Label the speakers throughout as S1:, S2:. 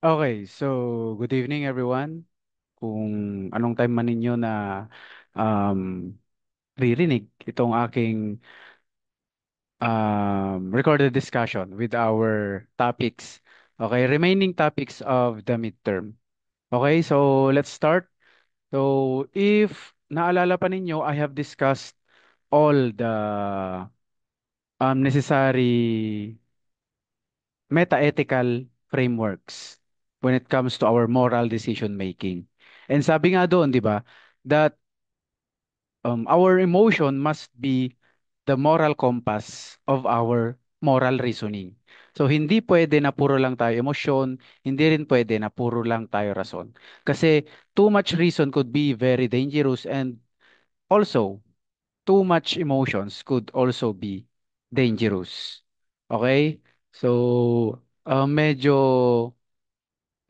S1: Okay, so good evening everyone. Kung anong time man ninyo na um, ririnig itong aking recorded discussion with our topics. Okay, remaining topics of the midterm. Okay, so let's start. So if naalala pa ninyo, I have discussed all the necessary meta-ethical frameworks when it comes to our moral decision making. And sabi nga doon, 'di ba, that our emotion must be the moral compass of our moral reasoning. So hindi pwede na puro lang tayo emosyon, hindi rin pwede na puro lang tayo rason. Kasi too much reason could be very dangerous and also too much emotions could also be dangerous. Okay? So medyo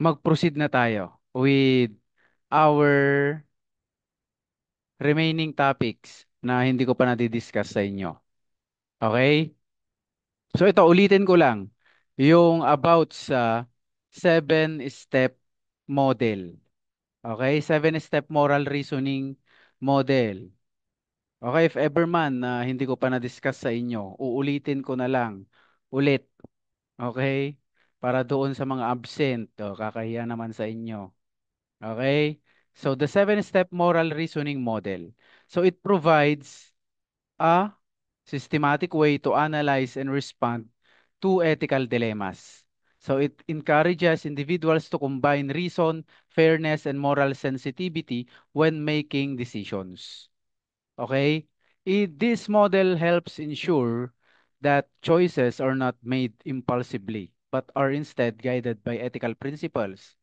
S1: mag-proceed na tayo with our remaining topics na hindi ko pa nadidiscuss sa inyo. Okay? So ito, ulitin ko lang. Yung about sa seven-step model. Okay? Seven-step moral reasoning model. Okay, if ever man na hindi ko pa na-discuss sa inyo, uulitin ko na lang ulit. Okay? Para doon sa mga absent, kakahiya naman sa inyo. Okay? So the seven-step moral reasoning model. So it provides a systematic way to analyze and respond to ethical dilemmas. So it encourages individuals to combine reason, fairness, and moral sensitivity when making decisions. Okay? This model helps ensure that choices are not made impulsively, but are instead guided by ethical principles.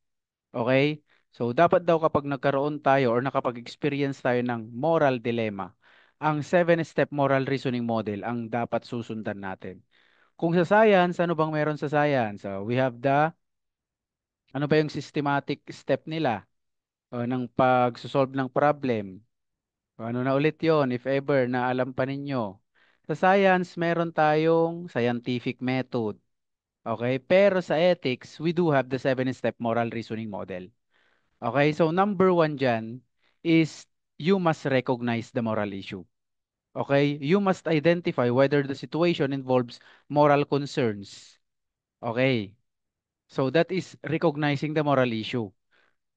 S1: Okay? So, dapat daw kapag nagkaroon tayo or nakapag-experience tayo ng moral dilemma, ang seven-step moral reasoning model ang dapat susundan natin. Kung sa science, ano bang meron sa science? So, we have ano ba yung systematic step nila ng pag-solve ng problem? Ano na ulit yon if ever na alam pa ninyo. Sa science, meron tayong scientific method. Okay? Pero sa ethics, we do have the seven-step moral reasoning model. Okay, so number one dyan is you must recognize the moral issue. Okay, you must identify whether the situation involves moral concerns. Okay, so that is recognizing the moral issue.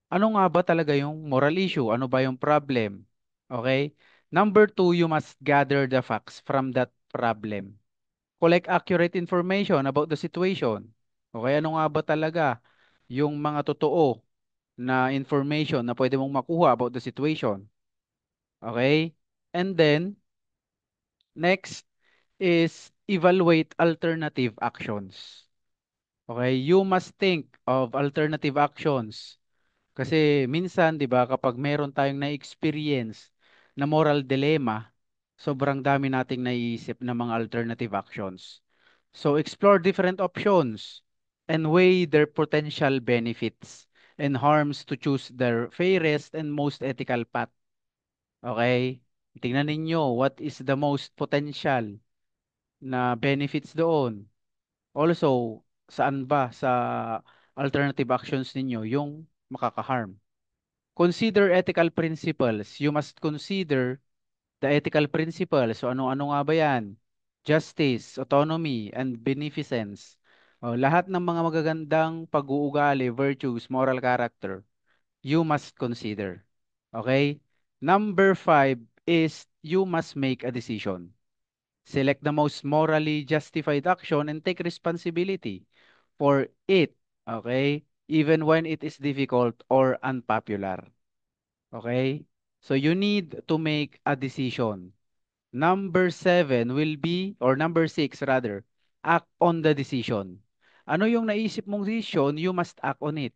S1: Ano nga ba talaga yung moral issue? Ano ba yung problem? Okay, number two, you must gather the facts from that problem. Collect accurate information about the situation. Okay, ano nga ba talaga yung mga totoo na information na pwede mong makuha about the situation. Okay? And then, next is evaluate alternative actions. Okay? You must think of alternative actions. Kasi minsan, di ba, kapag meron tayong na-experience na moral dilemma, sobrang dami nating naiisip na mga alternative actions. So, explore different options and weigh their potential benefits and harms to choose their fairest and most ethical path. Okay? Tingnan ninyo, what is the most potential na benefits doon? Also, saan ba sa alternative actions ninyo yung makaka-harm? Consider ethical principles. You must consider the ethical principles. So ano-ano nga ba yan? Justice, autonomy, and beneficence. Lahat ng mga magagandang pag-uugali, virtues, moral character, you must consider. Okay? Number five is you must make a decision. Select the most morally justified action and take responsibility for it. Okay? Even when it is difficult or unpopular. Okay? So you need to make a decision. Number seven will be, or number six rather, act on the decision. Ano yung naisip mong decision, you must act on it.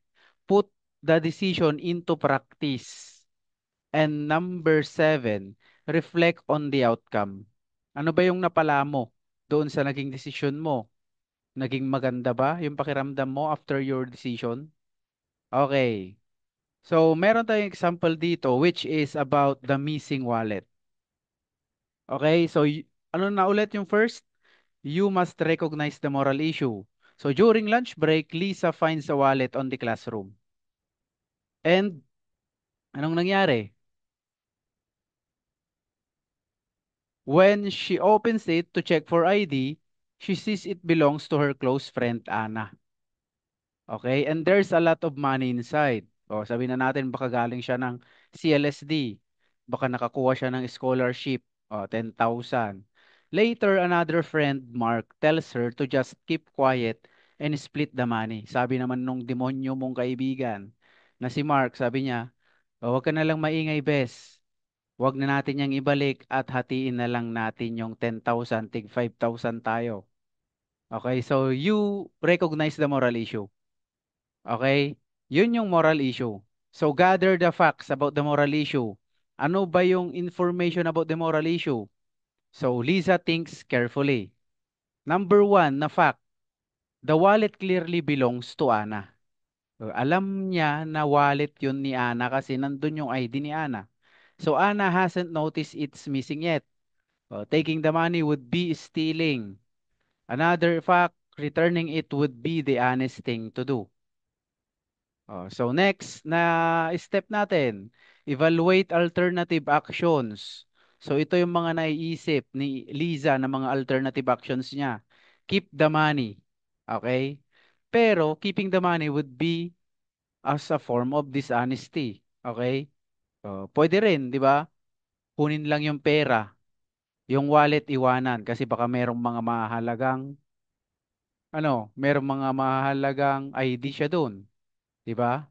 S1: Put the decision into practice. And number seven, reflect on the outcome. Ano ba yung napala mo doon sa naging decision mo? Naging maganda ba yung pakiramdam mo after your decision? Okay. So, meron tayong example dito which is about the missing wallet. Okay? So, ano na ulit yung first? You must recognize the moral issue. So during lunch break, Lisa finds a wallet on the classroom. And anong nangyari? When she opens it to check for ID, she sees it belongs to her close friend Anna. Okay? And there's a lot of money inside. O, sabihin na natin baka galing siya ng CLSD. Baka nakakuha siya ng scholarship. O, 10,000. Later, another friend, Mark, tells her to just keep quiet and split the money. Sabi naman nung demonyo mong kaibigan na si Mark, sabi niya, "O, wag ka na lang maingay, bes. Wag na natin yang ibalik at hatiin na lang natin yung 10,000, tig 5,000 tayo." Okay, so you recognize the moral issue. Okay? Yun yung moral issue. So gather the facts about the moral issue. Ano ba yung information about the moral issue? So Lisa thinks carefully. Number one na fact, the wallet clearly belongs to Anna. So, alam niya na wallet yun ni Anna kasi nandun yung ID ni Anna. So Anna hasn't noticed it's missing yet. Taking the money would be stealing. Another fact, returning it would be the honest thing to do. So next na step natin, evaluate alternative actions. So ito yung mga naiisip ni Liza na mga alternative actions niya. Keep the money. Okay? Pero keeping the money would be as a form of dishonesty. Okay? Pwede rin, di ba? Kunin lang yung pera, yung wallet iwanan kasi baka merong mga mahalagang merong mga mahalagang ID siya doon, di ba?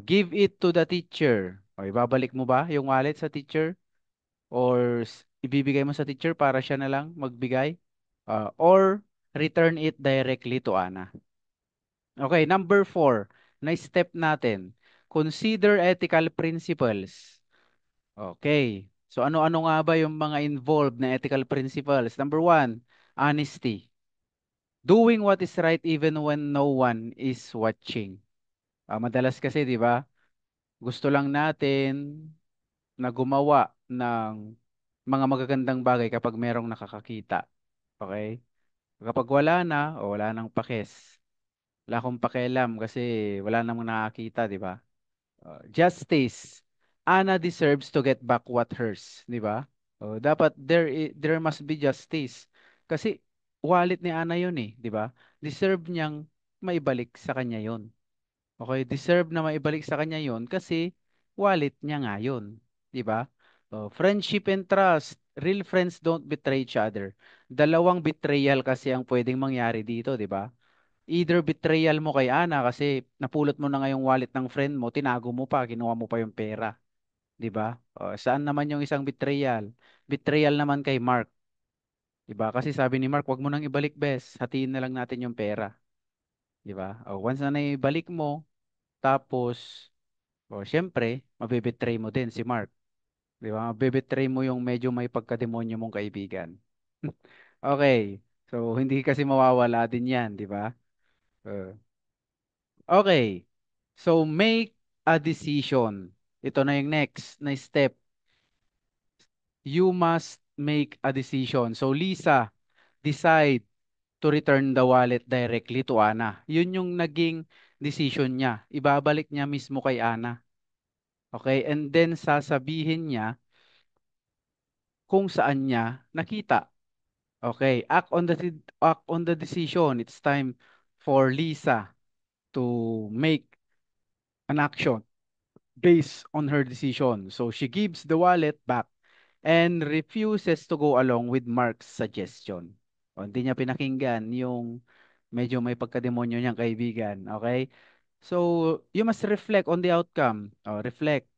S1: Give it to the teacher. Ibabalik mo ba yung wallet sa teacher? Or ibibigay mo sa teacher para siya na lang magbigay? Or return it directly to Ana. Okay, number four, na step natin. Consider ethical principles. Okay. So ano-ano nga ba yung mga involved na ethical principles? Number one, honesty. Doing what is right even when no one is watching. Madalas kasi, di ba? Gusto lang natin na gumawa ng mga magagandang bagay kapag merong nakakakita. Okay? Kapag wala na, o wala nang pakis. Wala akong pakialam kasi wala namang nakakita, di ba? Justice. Anna deserves to get back what hers, di ba? Dapat there must be justice. Kasi wallet ni Anna yun eh, di ba? Deserve niyang maibalik sa kanya yun. Okay, deserve na maibalik sa kanya yon kasi wallet niya nga yun. Di ba? Friendship and trust. Real friends don't betray each other. Dalawang betrayal kasi ang pwedeng mangyari dito, di ba? Either betrayal mo kay Ana kasi napulot mo na nga yung wallet ng friend mo, tinago mo pa, kinuha mo pa yung pera. Di ba? Saan naman yung isang betrayal? Betrayal naman kay Mark. Di ba? Kasi sabi ni Mark, wag mo nang ibalik, bes. Hatiin na lang natin yung pera. Di ba? Once na naibalik mo, tapos siyempre, mabibetray mo din si Mark. Di ba? Mabibetray mo yung medyo may pagkademonyo mong kaibigan. Okay. So, hindi kasi mawawala din yan, di ba? Uh, okay. So, make a decision. Ito na yung next na step. You must make a decision. So, Lisa, decide to return the wallet directly to Ana. Yun yung naging decision niya. Ibabalik niya mismo kay Ana. Okay? And then, sasabihin niya kung saan niya nakita. Okay, act on the decision. It's time for Lisa to make an action based on her decision. So she gives the wallet back and refuses to go along with Mark's suggestion. Hindi niya pinakinggan yung medyo may pagkademonyo niyang kaibigan. Okay? So, you must reflect on the outcome. Reflect.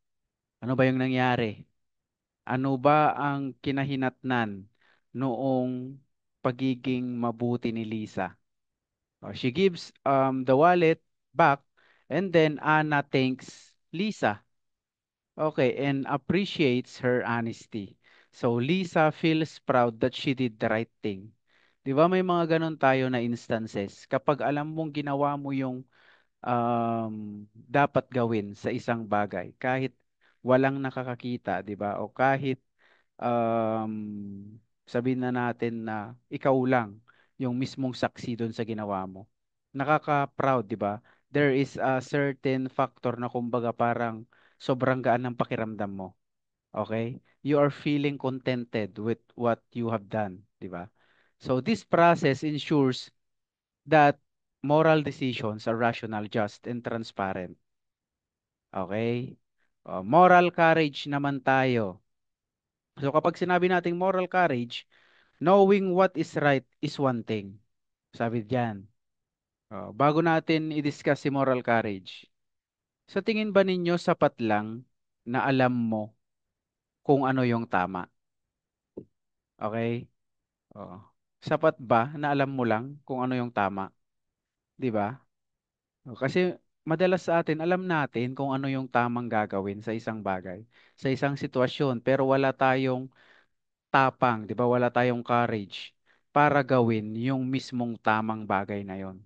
S1: Ano ba yung nangyari? Ano ba ang kinahinatnan noong pagiging mabuti ni Lisa? She gives the wallet back and then Anna thanks Lisa. Okay, and appreciates her honesty. So Lisa feels proud that she did the right thing. 'Di ba may mga ganun tayo na instances kapag alam mong ginawa mo yung dapat gawin sa isang bagay kahit walang nakakakita, 'di ba? O kahit sabihin na natin na ikaw lang yung mismong saksi doon sa ginawa mo. nakaka-proud, 'di ba? There is a certain factor na kumbaga parang sobrang gaan ng pakiramdam mo. Okay? You are feeling contented with what you have done, 'di ba? So this process ensures that moral decisions are rational, just, and transparent. Okay? Moral courage naman tayo. So kapag sinabi nating moral courage, knowing what is right is one thing. Sabi diyan. Bago natin i-discuss si moral courage, sa tingin ba ninyo sapat lang na alam mo kung ano yung tama? Okay? Oo. Sapat ba na alam mo lang kung ano yung tama? 'Di ba? Kasi madalas sa atin, alam natin kung ano yung tamang gagawin sa isang bagay, sa isang sitwasyon, pero wala tayong tapang, 'di ba? Wala tayong courage para gawin yung mismong tamang bagay na yon,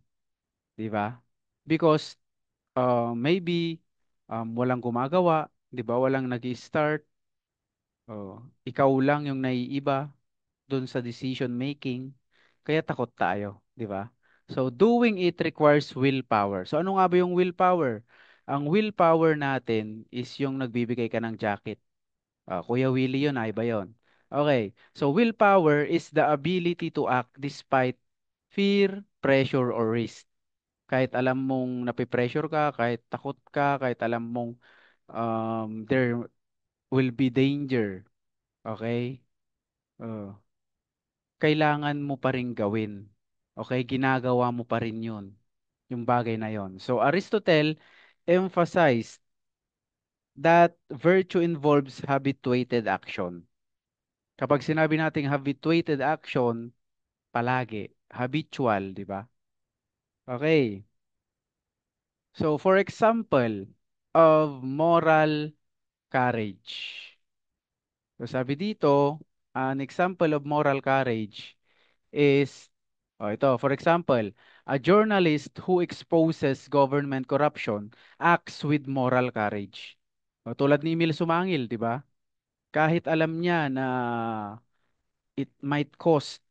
S1: 'di ba? Because maybe walang gumagawa, 'di ba? Walang nag-start. Ikaw lang yung naiiba doon sa decision making, kaya takot tayo, 'di ba? So doing it requires willpower. So ano nga ba yung willpower? Ang willpower natin is yung nagbibigay ka ng jacket. Kuya Willie yun, ay ba yun? Okay. So willpower is the ability to act despite fear, pressure, or risk. Kahit alam mong napipressure ka, kahit takot ka, kahit alam mong there will be danger. Okay? Uh, Kailangan mo pa rin gawin. Okay? Ginagawa mo pa rin yun. Yung bagay na yon. So Aristotle emphasized that virtue involves habituated action. Kapag sinabi nating habituated action, palagi, habitual, di ba? Okay. So for example of moral courage. So sabi dito, an example of moral courage is, ito, for example, a journalist who exposes government corruption acts with moral courage. Tulad ni Emil Sumangil, di ba? Kahit alam niya na it might cost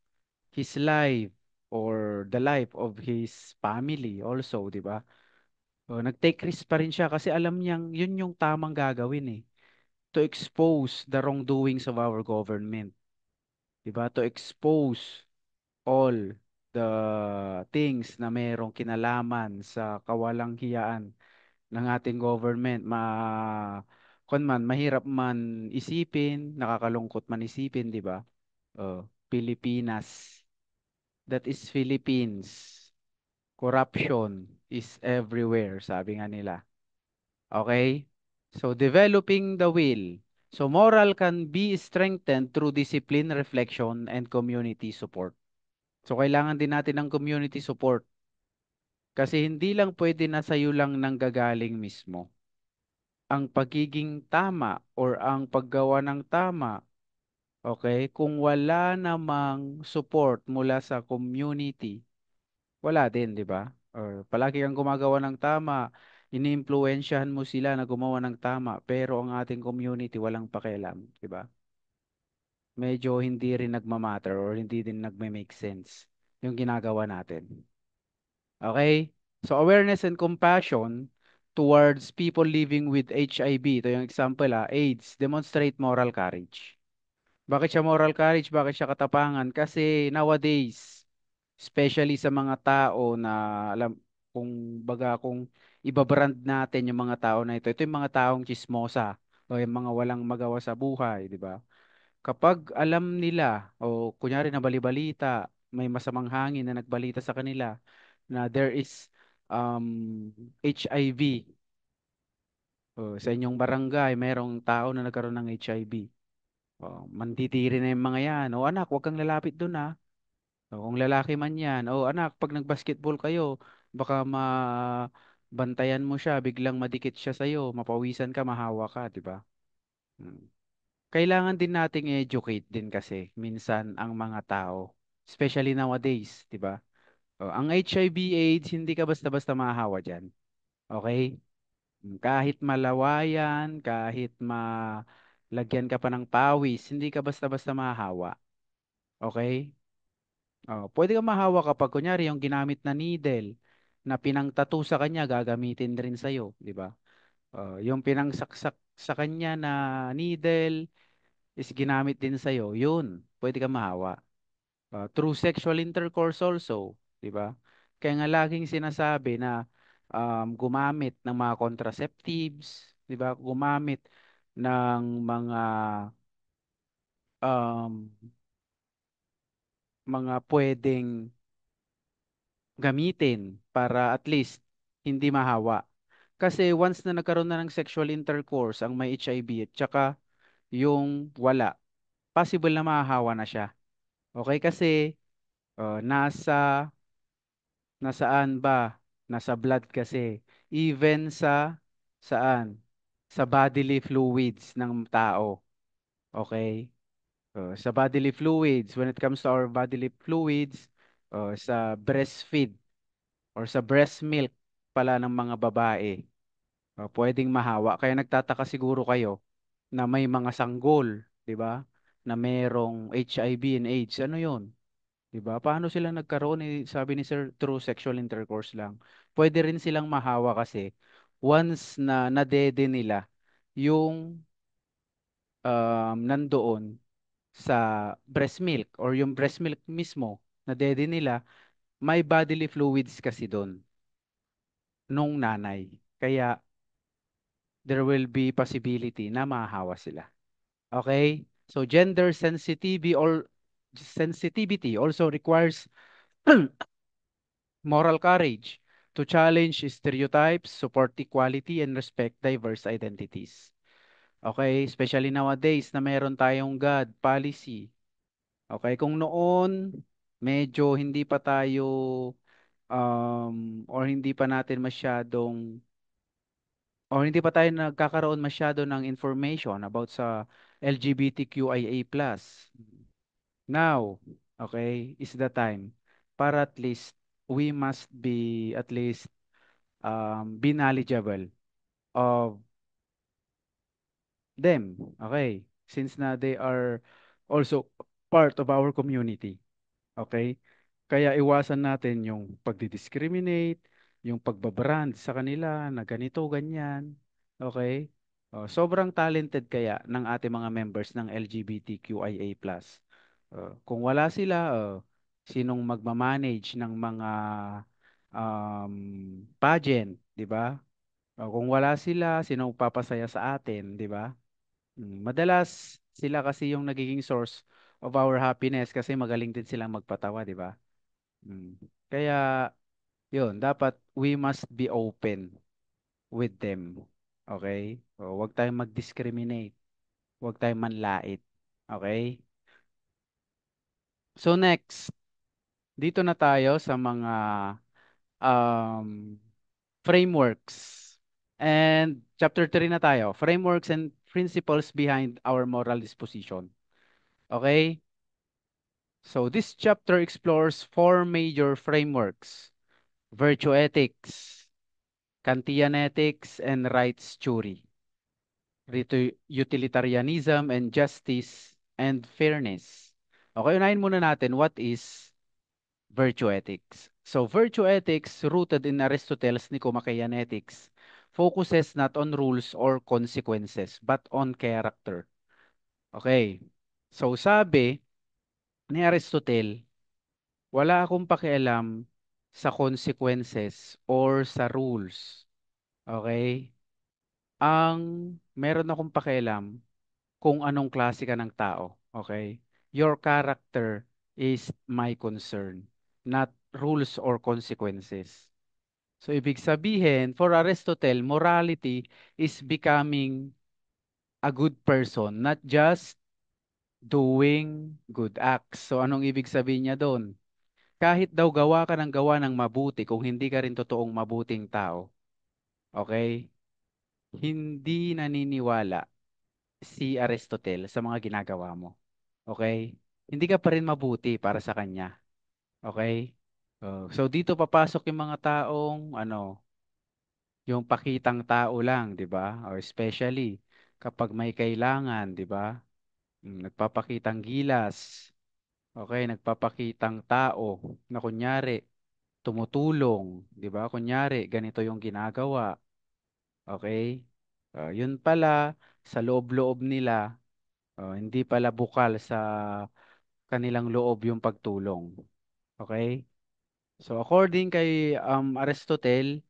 S1: his life or the life of his family also, di ba? Nag-take risk pa rin siya kasi alam niyang yun yung tamang gagawin eh. To expose the wrongdoings of our government. Di ba? To expose all the things na merong kinalaman sa kawalang hiyaan ng ating government. Kung man, mahirap man isipin, nakakalungkot man isipin, di ba? Pilipinas. That is Philippines. Corruption is everywhere, sabi nga nila. Okay? So, developing the will. So, moral can be strengthened through discipline, reflection, and community support. So, kailangan din natin ng community support. Kasi hindi lang pwede na sa'yo lang nanggagaling mismo. Ang pagiging tama or ang paggawa ng tama, okay, kung wala namang support mula sa community, wala din, di ba? Or palagi kang gumagawa ng tama, iniimpluwensyahan mo sila na gumawa ng tama, pero ang ating community walang pakialam, di ba? Medyo hindi rin nagmamatter or hindi din nagme-make sense yung ginagawa natin. Okay? So awareness and compassion towards people living with HIV, ito yung example AIDS, demonstrate moral courage. Bakit siya moral courage? Bakit siya katapangan? Kasi nowadays, especially sa mga tao na alam kung ibabrand natin yung mga tao na ito yung mga taong chismosa o yung mga walang magawa sa buhay, di ba? Kapag alam nila o kunyari na balibalita, may masamang hangin na nagbalita sa kanila na there is HIV sa inyong barangay, mayroong tao na nagkaroon ng HIV. Mandidiri na yung mga yan. O anak, huwag kang lalapit doon ah. Kung lalaki man yan, anak, pag nag-basketball kayo, baka bantayan mo siya, biglang madikit siya sa'yo, mapawisan ka, mahawa ka, di ba? Hmm. Kailangan din nating educate din kasi minsan ang mga tao, especially nowadays, di ba? Ang HIV AIDS, hindi ka basta-basta mahahawa dyan. Okay? Kahit malawayan, kahit malagyan ka pa ng pawis, hindi ka basta-basta mahahawa. Okay? Pwede ka mahawa kapag kunyari yung ginamit na needle. na pinangtattoo sa kanya, gagamitin rin sa'yo, di ba? Yung pinangsaksak sa kanya na needle is ginamit din sa'yo, yun, pwede ka mahawa. Through sexual intercourse also, di ba? Kaya nga laging sinasabi na gumamit ng mga contraceptives, di ba? Gumamit ng um, mga pwedeng gamitin para at least hindi mahawa. Kasi once na nagkaroon na ng sexual intercourse ang may HIV at saka yung wala, possible na mahahawa na siya. Okay? Kasi nasaan ba? Nasa blood kasi. Even saan? Sa bodily fluids ng tao. Okay? Sa bodily fluids, when it comes to our bodily fluids, sa breastfeed or sa breast milk pala ng mga babae, pwedeng mahawa. Kaya nagtataka siguro kayo na may mga sanggol, 'di ba? Na merong HIV and AIDS. Ano 'yon? 'Di ba? Paano sila nagkaroon? Sabi ni Sir, through sexual intercourse lang. Pwede rin silang mahawa kasi once na nadede nila yung nandoon sa breast milk or yung breast milk mismo, nadede nila, may bodily fluids kasi doon nung nanay. Kaya there will be possibility na mahahawa sila. Okay? So sensitivity also requires moral courage to challenge stereotypes, support equality, and respect diverse identities. Okay? Especially nowadays na meron tayong God policy. Okay? Kung noon, medyo hindi pa tayo or hindi pa natin masyadong or hindi pa tayo nagkakaroon masyado ng information about sa LGBTQIA+. Now, okay, is the time para at least we must be at least be knowledgeable of them. Okay, since na they are also part of our community. Okay? Kaya iwasan natin yung pagdi-discriminate, yung pagbabrand sa kanila na ganito, ganyan. Okay? Sobrang talented kaya ng ating mga members ng LGBTQIA+. Kung wala sila, sinong magmamanage ng mga pageant, di ba? Kung wala sila, sinong papasaya sa atin, di ba? Madalas sila kasi yung nagiging source of our happiness kasi magaling din silang magpatawa, di ba? Mm. Kaya, yun, dapat we must be open with them. Okay? Huwag tayong mag-discriminate. Huwag tayong manlait. Okay? So next, dito na tayo sa mga um, frameworks. And chapter 3 na tayo. Frameworks and principles behind our moral disposition. Okay? So this chapter explores four major frameworks: virtue ethics, Kantian ethics, and rights theory, utilitarianism and justice and fairness. Okay, unahin muna natin what is virtue ethics. So virtue ethics, rooted in Aristotle's Nicomachean Ethics, focuses not on rules or consequences, but on character. Okay. So sabi ni Aristotle, wala akong pakialam sa consequences or sa rules. Okay? Ang meron akong pakialam kung anong klase ka ng tao. Okay? Your character is my concern, not rules or consequences. So, ibig sabihin, for Aristotle, morality is becoming a good person, not just doing good acts. So, anong ibig sabihin niya doon? Kahit daw gawa ng mabuti, kung hindi ka rin totoong mabuting tao, okay? Hindi naniniwala si Aristotle sa mga ginagawa mo. Okay? Hindi ka pa rin mabuti para sa kanya. Okay? So dito papasok yung mga taong yung pakitang tao lang, 'di ba? Or especially kapag may kailangan, 'di ba? Nagpapakitang gilas. Okay, nagpapakitang tao na kunyari tumutulong, 'di ba? Kunyari, ganito yung ginagawa, okay? Yun pala sa loob-loob nila, hindi pala bukal sa kanilang loob yung pagtulong. Okay? So according kay Aristotle,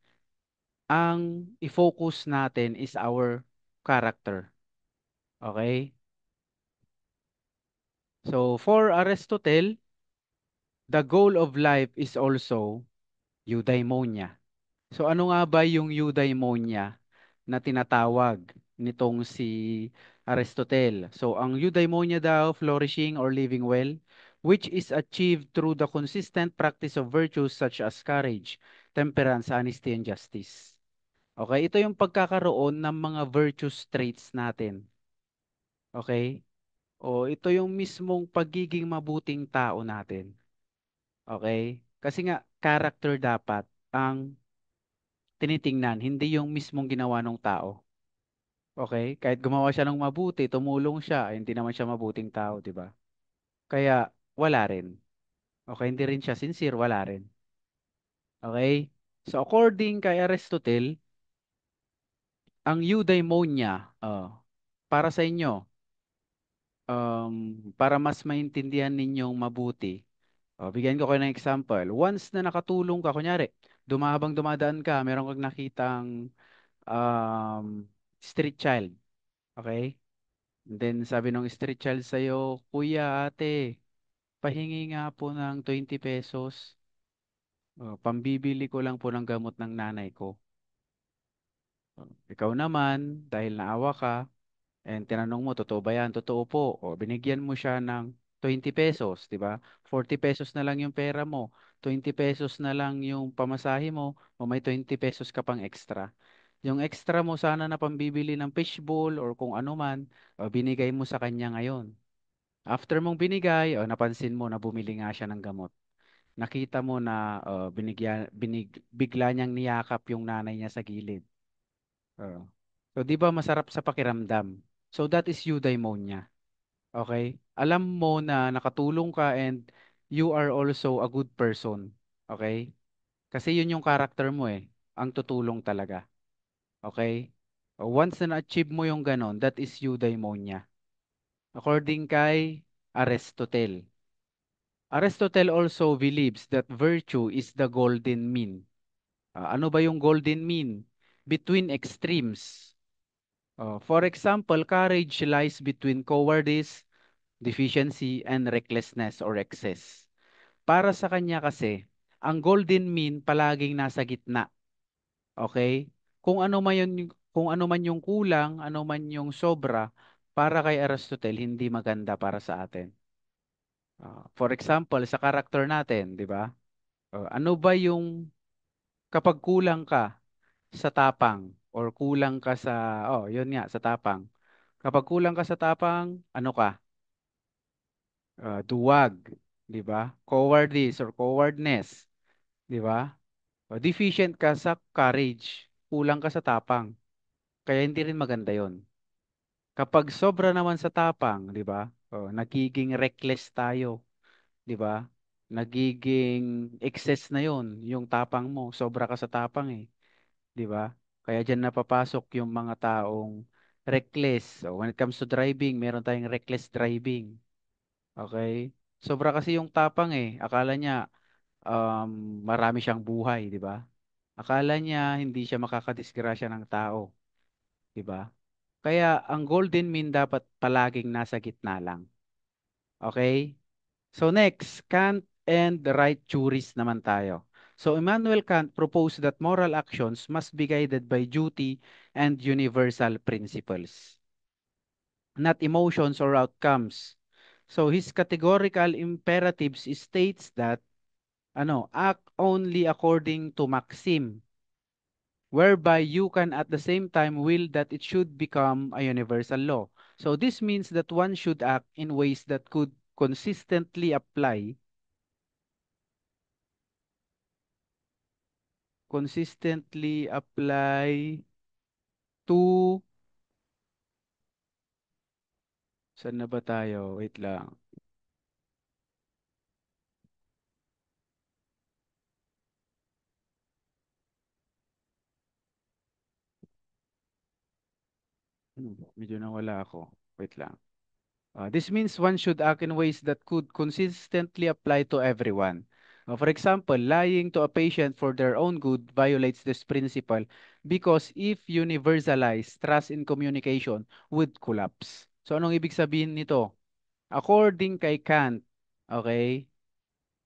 S1: ang i-focus natin is our character. Okay? So for Aristotle, the goal of life is also eudaimonia. So ano nga ba yung eudaimonia na tinatawag nitong si Aristotle? So ang eudaimonia daw, flourishing or living well, which is achieved through the consistent practice of virtues such as courage, temperance, honesty, and justice. Okay, ito yung pagkakaroon ng mga virtues traits natin. Okay? O ito yung mismong pagiging mabuting tao natin. Okay? Kasi nga, character dapat ang tinitingnan, hindi yung mismong ginawa ng tao. Okay? Kahit gumawa siya ng mabuti, tumulong siya, hindi naman siya mabuting tao, di ba? Kaya, wala rin. Okay? Hindi rin siya sincere, wala rin. Okay? So, according kay Aristotle, ang eudaimonia, para sa inyo, para mas maintindihan ninyong mabuti, bigyan ko kayo ng example. Once na nakatulong ka, kunyari, habang dumadaan ka, meron kang nakitang street child. Okay? And then sabi ng street child sa'yo, Kuya, ate, pahingi nga po ng 20 pesos. Pambibili ko lang po ng gamot ng nanay ko. Ikaw naman, dahil naawa ka, and tinanong mo, totoo ba yan? Totoo po. Binigyan mo siya ng 20 pesos, di ba? 40 pesos na lang yung pera mo. 20 pesos na lang yung pamasahe mo, o may 20 pesos ka pang extra. Yung extra mo sana na pambibili ng fishbowl or kung ano man, binigay mo sa kanya ngayon. After mong binigay, napansin mo na bumili nga siya ng gamot. Nakita mo na bigla niyang niyakap yung nanay niya sa gilid. Oo. So, di ba masarap sa pakiramdam? So, that is eudaimonia. Okay? Alam mo na nakatulong ka and you are also a good person. Okay? Kasi yun yung character mo eh. Ang tutulong talaga. Okay? Once na na-achieve mo yung ganon, that is eudaimonia. According kay Aristotle. Aristotle also believes that virtue is the golden mean. Ano ba yung golden mean? Between extremes. For example, courage lies between cowardice, deficiency, and recklessness or excess. Para sa kanya kasi, ang golden mean palaging nasa gitna. Okay? Kung ano man yung kulang, ano man yung sobra, para kay Aristotle, hindi maganda para sa atin. For example, sa karakter natin, di ba? Ano ba yung kapag kulang ka sa tapang or kulang ka sa, yun nga, sa tapang. Kapag kulang ka sa tapang, ano ka? Duwag, di ba? Cowardice or cowardness, di ba? Deficient ka sa courage, kulang ka sa tapang. Kaya hindi rin maganda yon. Kapag sobra naman sa tapang, di ba? Nagiging reckless tayo, di ba? Nagiging excess na yon, yung tapang mo. Sobra ka sa tapang eh, di ba? Kaya diyan napapasok yung mga taong reckless. So when it comes to driving, meron tayong reckless driving. Okay? Sobra kasi yung tapang eh. Akala niya marami siyang buhay, di ba? Akala niya hindi siya makakadisgrasya ng tao, di ba? Kaya ang golden mean dapat palaging nasa gitna lang. Okay? So next, Kant and the right juries naman tayo. So Immanuel Kant proposed that moral actions must be guided by duty and universal principles, not emotions or outcomes. So his categorical imperatives states that act only according to maxim, whereby you can at the same time will that it should become a universal law. So this means that one should act in ways that could consistently apply to, saan na ba tayo? Wait lang. Medyo nawala ako. Wait lang. This means one should act in ways that could consistently apply to everyone. For example, lying to a patient for their own good violates this principle because if universalized, trust in communication would collapse. So anong ibig sabihin nito? According kay Kant, okay?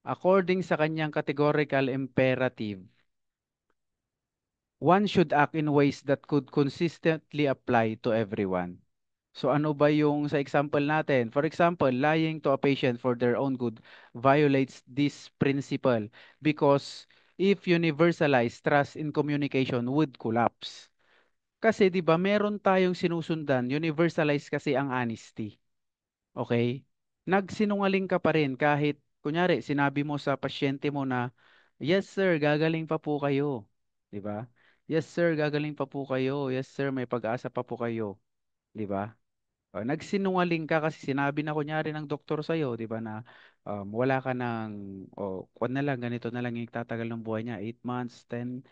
S1: According sa kanyang categorical imperative, one should act in ways that could consistently apply to everyone. So ano ba yung sa example natin? For example, lying to a patient for their own good violates this principle because if universalized, trust in communication would collapse. Kasi 'di ba meron tayong sinusundan, universalized kasi ang honesty. Okay? Nagsinungaling ka pa rin kahit kunyari sinabi mo sa pasyente mo na, "Yes sir, gagaling pa po kayo." 'Di ba? "Yes sir, gagaling pa po kayo. Yes sir, may pag-asa pa po kayo." 'Di ba? Nagsinungaling ka kasi sinabi na kunyari ng doktor sa'yo, di ba, na wala ka ng, kwan na lang, ganito na lang yung tatagal ng buhay niya, 8 months, 10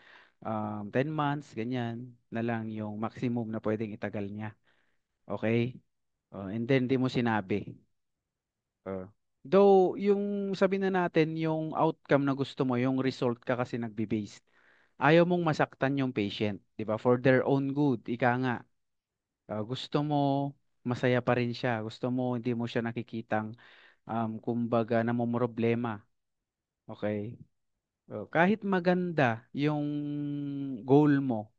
S1: months, ganyan na lang yung maximum na pwedeng itagal niya. Okay? And then, di mo sinabi. Though, yung sabi na natin, yung outcome na gusto mo, yung result ka kasi nagbe-based. Ayaw mong masaktan yung patient, di ba? For their own good, ika nga. Gusto mo masaya pa rin siya. Gusto mo hindi mo siya nakikitang kumbaga namomroblema. Okay? Kahit maganda yung goal mo,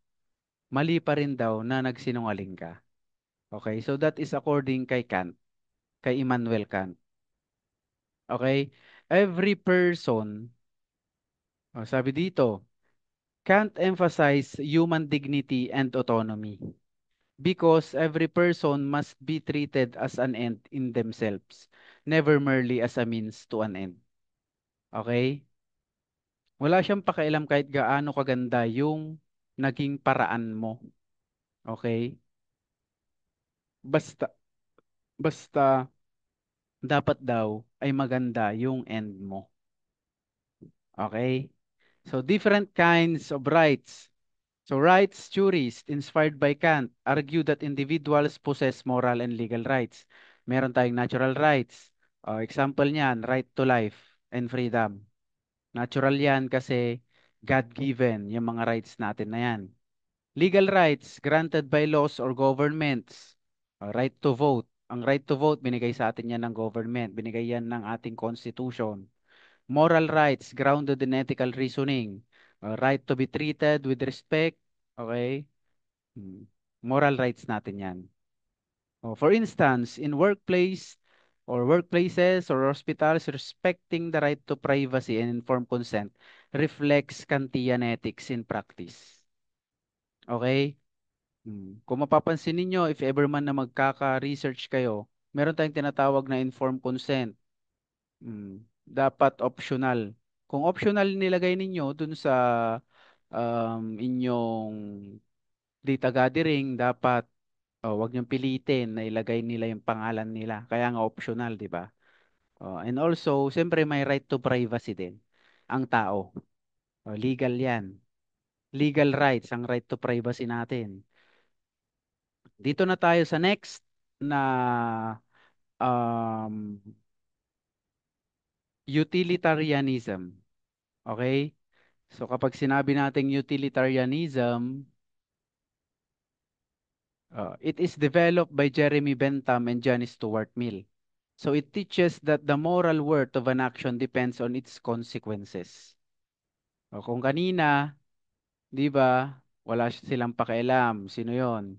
S1: mali pa rin daw na nagsinungaling ka. Okay? So that is according kay Kant, kay Immanuel Kant. Okay? Every person, sabi dito, Kant emphasize human dignity and autonomy. Because every person must be treated as an end in themselves, never merely as a means to an end. Okay? Wala siyang pakialam kahit gaano kaganda yung naging paraan mo. Okay? Basta, basta dapat daw ay maganda yung end mo. Okay? So, different kinds of rights. So, rights theorists inspired by Kant argue that individuals possess moral and legal rights. Meron tayong natural rights. Example niyan, right to life and freedom. Natural yan kasi God-given yung mga rights natin na yan. Legal rights granted by laws or governments. Right to vote. Ang right to vote, binigay sa atin yan ng government. Binigay yan ng ating constitution. Moral rights grounded in ethical reasoning. Right to be treated with respect. Okay? Hmm. Moral rights natin yan. For instance, in workplace or workplaces or hospitals, respecting the right to privacy and informed consent reflects Kantian ethics in practice. Okay? Kung mapapansin ninyo, if ever man na magkaka-research kayo, meron tayong tinatawag na informed consent. Dapat optional. Kung optional nilagay ninyo dun sa inyong data gathering, dapat wag niyong pilitin na ilagay nila yung pangalan nila. Kaya nga optional, di ba? And also, siyempre may right to privacy din ang tao. Legal yan. Legal rights, ang right to privacy natin. Dito na tayo sa next na um, utilitarianism. Okay? So kapag sinabi nating utilitarianism, it is developed by Jeremy Bentham and John Stuart Mill. So it teaches that the moral worth of an action depends on its consequences. Kung kanina, 'di ba, wala silang pakialam. Sino 'yon?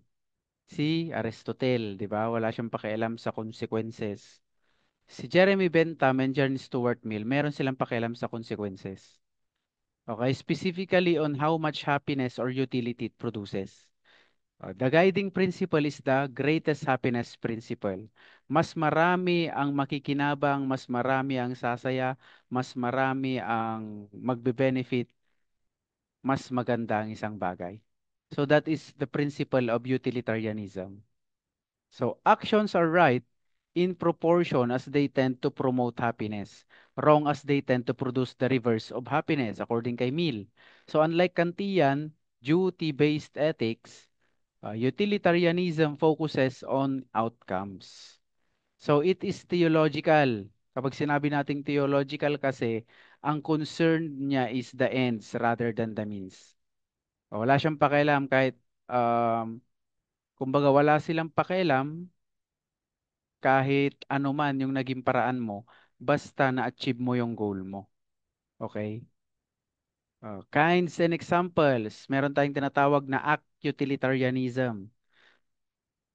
S1: Si Aristotle, 'di ba? Wala siyang pakialam sa consequences. Si Jeremy Bentham and John Stuart Mill, meron silang pakialam sa consequences. Okay, specifically on how much happiness or utility it produces. The guiding principle is the greatest happiness principle. Mas marami ang makikinabang, mas marami ang sasaya, mas marami ang magbe-benefit, mas maganda ang isang bagay. So that is the principle of utilitarianism. So actions are right in proportion as they tend to promote happiness, wrong as they tend to produce the reverse of happiness, according kay Mill. So unlike Kantian, duty-based ethics, Utilitarianism focuses on outcomes. So it is theological. Kapag sinabi nating theological kasi, ang concern niya is the ends rather than the means. Wala siyang pakialam kahit, kumbaga wala silang pakialam kahit ano man yung naging paraan mo, basta na-achieve mo yung goal mo. Okay? Kinds and examples. Meron tayong tinatawag na act utilitarianism.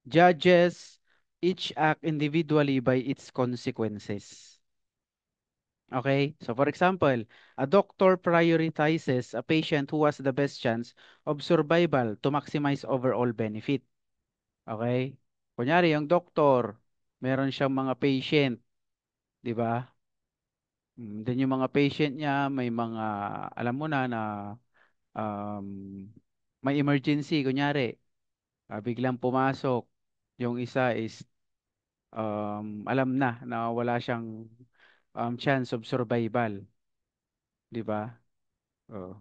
S1: Judges each act individually by its consequences. Okay? So for example, a doctor prioritizes a patient who has the best chance of survival to maximize overall benefit. Okay? Kunyari, yung doktor, meron siyang mga patient, di ba? Then yung mga patient niya, may mga, alam mo na um, may emergency, kunyari, biglang pumasok, yung isa is, alam na wala siyang chance of survival, di ba? Oh.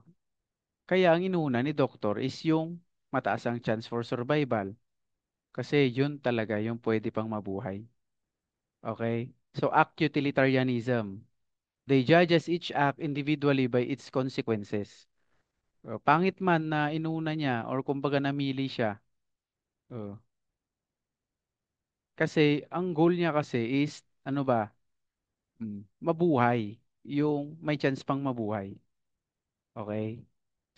S1: Kaya ang inuna ni doktor is yung mataas ang chance for survival. Kasi yun talaga yung pwede pang mabuhay. Okay? So, act utilitarianism. They judges each act individually by its consequences. Pangit man na inuna niya or kumbaga namili siya. Oh. Kasi ang goal niya kasi is, ano ba, mabuhay. Yung may chance pang mabuhay. Okay?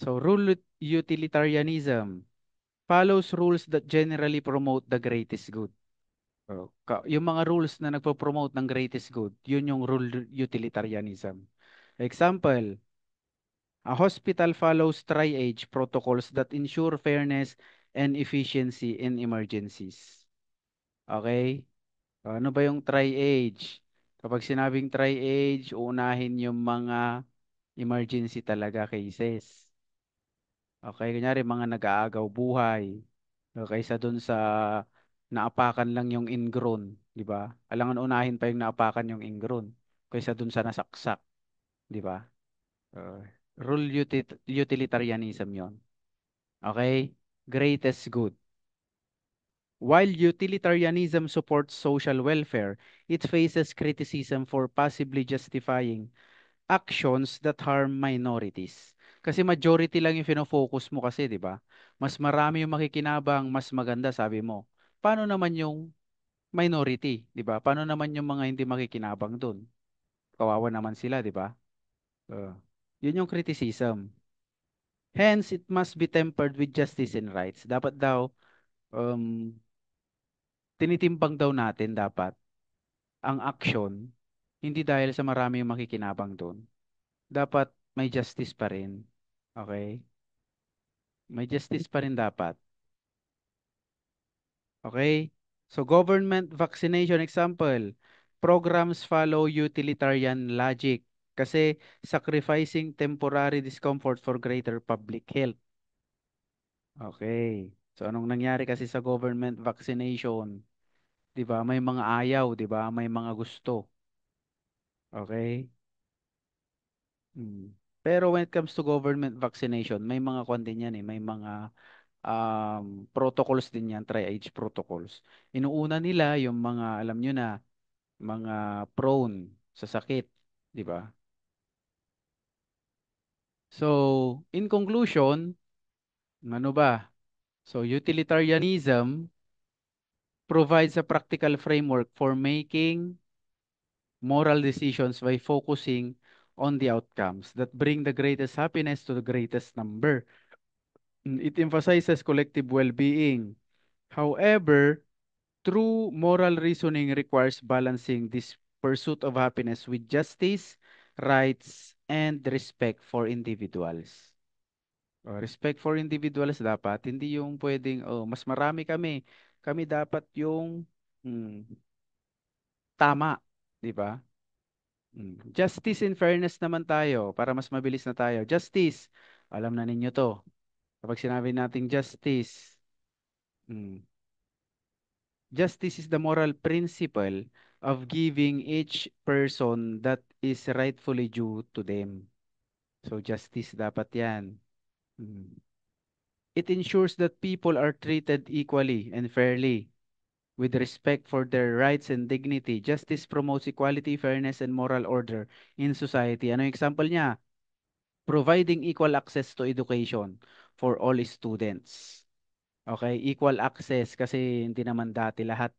S1: So, rule utilitarianism follows rules that generally promote the greatest good. Yung mga rules na nagpo-promote ng greatest good, yun yung rule utilitarianism. Example, a hospital follows triage protocols that ensure fairness and efficiency in emergencies. Okay? Ano ba yung triage? Kapag sinabing triage, uunahin yung mga emergency talaga cases. Okay, kunyari mga nag-aagaw buhay. Kaysa dun sa naapakan lang yung ingrown, di ba? Alangan unahin pa yung naapakan yung ingrown kaysa dun sa nasaksak, di ba? Uh, utilitarianism yon. Okay? Greatest good. While utilitarianism supports social welfare, it faces criticism for possibly justifying actions that harm minorities. Kasi majority lang yung fino-focus mo kasi, di ba? Mas marami yung makikinabang, mas maganda, sabi mo. Paano naman yung minority, di ba? Paano naman yung mga hindi makikinabang doon? Kawawa naman sila, di ba? Uh, Yun yung criticism. Hence, it must be tempered with justice and rights. Dapat daw, um, tinitimbang daw natin dapat ang action, hindi dahil sa marami yung makikinabang doon. Dapat may justice pa rin. Okay? May justice pa rin dapat. Okay? So, government vaccination example. Programs follow utilitarian logic kasi sacrificing temporary discomfort for greater public health. Okay. So, anong nangyari kasi sa government vaccination? 'Di ba? May mga ayaw, 'di ba? May mga gusto. Okay? Hmm. Pero when it comes to government vaccination, may mga kwan din yan eh. May mga protocols din yan, triage protocols. Inuuna nila yung mga, alam nyo na, mga prone sa sakit, di ba? So, in conclusion, ano ba? So, utilitarianism provides a practical framework for making moral decisions by focusing on the outcomes that bring the greatest happiness to the greatest number. It emphasizes collective well-being. However, true moral reasoning requires balancing this pursuit of happiness with justice, rights, and respect for individuals. Respect for individuals dapat, hindi yung pwedeng, mas marami kami. Kami dapat yung mm, tama, di ba? Justice and fairness naman tayo para mas mabilis na tayo. Justice, alam na ninyo to. Kapag sinabi nating justice, mm, justice is the moral principle of giving each person that is rightfully due to them. So justice dapat yan. Mm. It ensures that people are treated equally and fairly with respect for their rights and dignity. Justice promotes equality, fairness, and moral order in society. Ano yung example niya? Providing equal access to education for all students. Okay, equal access kasi hindi naman dati lahat,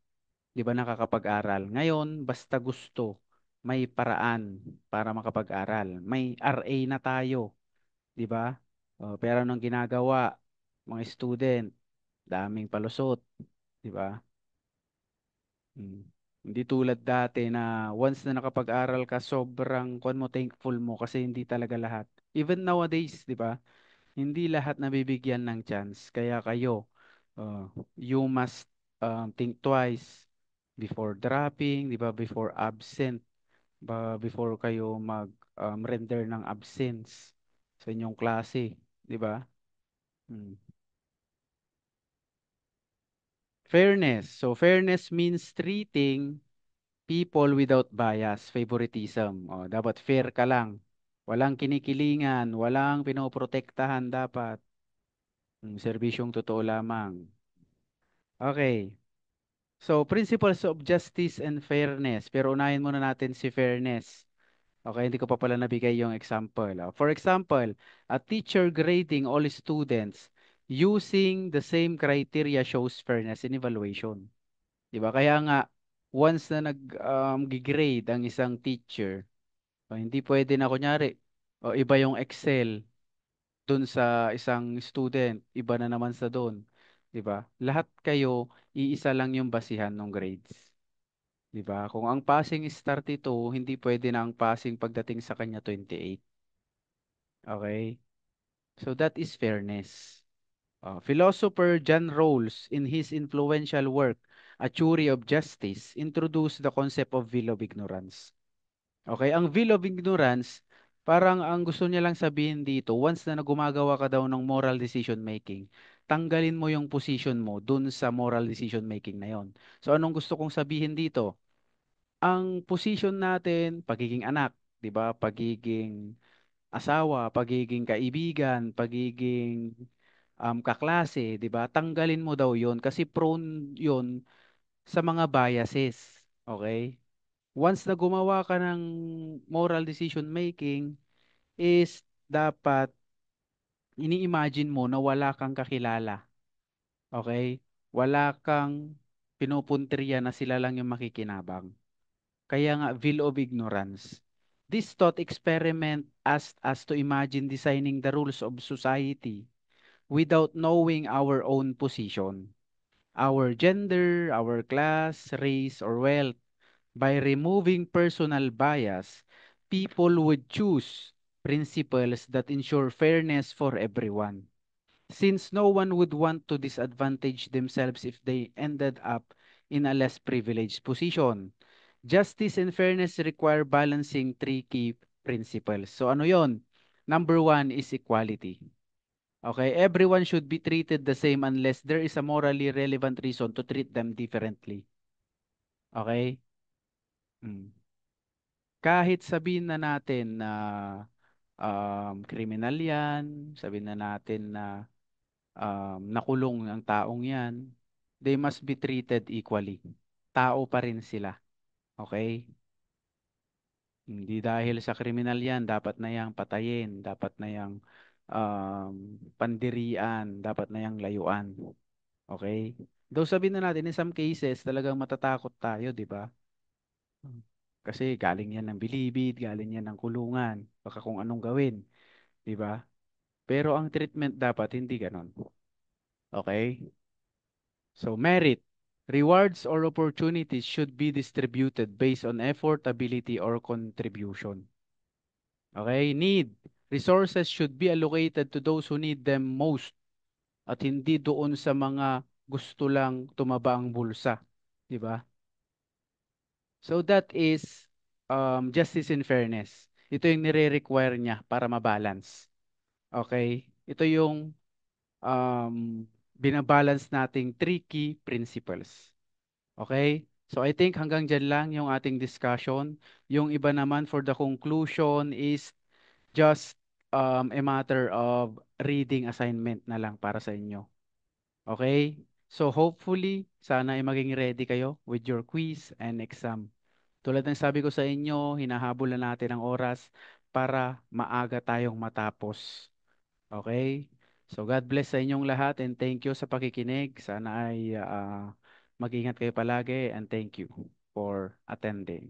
S1: 'di ba, nakakapag-aral. Ngayon, basta gusto, may paraan para makapag-aral. May RA na tayo, 'di ba? Pero anong ginagawa mga student, daming palusot, 'di ba? Mm. Hindi tulad dati na once na nakapag-aral ka, sobrang kung mo thankful mo kasi hindi talaga lahat. Even nowadays, 'di ba? Hindi lahat nabibigyan ng chance. Kaya kayo, you must think twice before dropping, 'di ba? Before absent, before kayo render ng absence sa inyong klase, 'di ba? Mm. Fairness. So fairness means treating people without bias, favoritism. Dapat fair ka lang. Walang kinikilingan, walang pinoprotektahan dapat. Serbisyong totoo lamang. Okay. So, principles of justice and fairness. Pero unahin muna natin si fairness. Okay, hindi ko pa pala nabigay yung example. For example, a teacher grading all students using the same criteria shows fairness in evaluation. 'Di ba? Kaya nga, once na nag-grade ang isang teacher, hindi pwede na kunyari, iba yung Excel dun sa isang student, iba na naman sa doon. 'Di ba? Lahat kayo, iisa lang yung basihan ng grades. 'Di ba? Kung ang passing is 32, hindi pwede na ang passing pagdating sa kanya 28. Okay? So that is fairness. Philosopher John Rawls, in his influential work, A Theory of Justice, introduced the concept of veil of ignorance. Okay, ang veil of ignorance, parang ang gusto niya lang sabihin dito, once na gumagawa ka daw ng moral decision making, tanggalin mo yung position mo dun sa moral decision making na yon. So anong gusto kong sabihin dito? Ang position natin, pagiging anak, 'di ba? Pagiging asawa, pagiging kaibigan, pagiging kaklase, 'di ba? Tanggalin mo daw 'yon kasi prone 'yon sa mga biases. Okay? Once na gumawa ka ng moral decision making is dapat ini-imagine mo na wala kang kakilala. Okay? Wala kang pinupuntirya na sila lang yung makikinabang. Kaya nga, veil of ignorance. This thought experiment asked us to imagine designing the rules of society without knowing our own position, our gender, our class, race, or wealth. By removing personal bias, people would choose principles that ensure fairness for everyone. Since no one would want to disadvantage themselves if they ended up in a less privileged position. Justice and fairness require balancing three key principles. So ano yon? Number one is equality. Okay, everyone should be treated the same unless there is a morally relevant reason to treat them differently. Okay? Mm. Kahit sabihin na natin na kriminal yan, sabihin na natin na nakulong ang taong yan, they must be treated equally. Tao pa rin sila. Okay? Hindi dahil sa kriminal yan, dapat na yang patayin, dapat na yang pandirian, dapat na yang layuan. Okay? Though sabihin na natin, in some cases, talagang matatakot tayo, di ba? Mm. Kasi galing yan ng bilibid, galing yan ng kulungan, baka kung anong gawin, di ba? Pero ang treatment dapat hindi ganon. Okay? So, merit. Rewards or opportunities should be distributed based on effort, ability, or contribution. Okay? Need. Resources should be allocated to those who need them most at hindi doon sa mga gusto lang tumaba ang bulsa. Di ba? So that is justice and fairness. Ito yung nire-require niya para mabalance. Okay? Ito yung um, binabalance nating three key principles. Okay? So I think hanggang dyan lang yung ating discussion. Yung iba naman for the conclusion is just a matter of reading assignment na lang para sa inyo. Okay? So hopefully, sana ay maging ready kayo with your quiz and exam. Tulad ng sabi ko sa inyo, hinahabol na natin ang oras para maaga tayong matapos. Okay? So God bless sa inyong lahat and thank you sa pakikinig. Sana ay mag-ingat kayo palagi and thank you for attending.